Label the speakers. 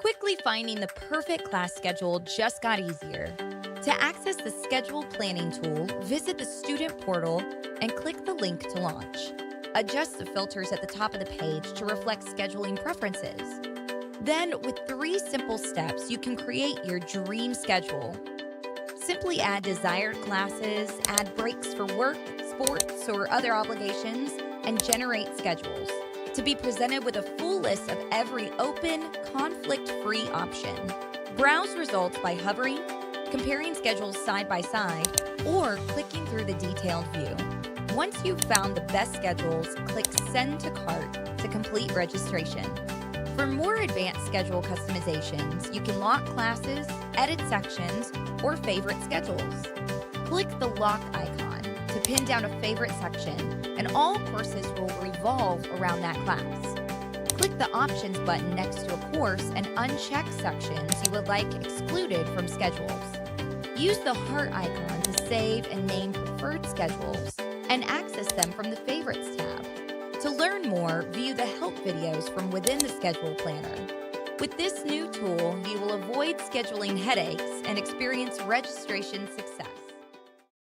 Speaker 1: Quickly finding the perfect class schedule just got easier. To access the schedule planning tool, visit the student portal and click the link to launch. Adjust the filters at the top of the page to reflect scheduling preferences. Then, with 3 simple steps, you can create your dream schedule. Simply add desired classes, add breaks for work, sports, or other obligations, and generate schedules to be presented with a full list of every open, conflict-free option. Browse results by hovering, comparing schedules side by side, or clicking through the detailed view. Once you've found the best schedules, click Send to Cart to complete registration. For more advanced schedule customizations, you can lock classes, edit sections, or favorite schedules. Click the lock icon to pin down a favorite section, and all courses will revolve around that class. Click the Options button next to a course and uncheck sections you would like excluded from schedules. Use the heart icon to save and name preferred schedules and access them from the Favorites tab. To learn more, view the help videos from within the Schedule Planner. With this new tool, you will avoid scheduling headaches and experience registration success.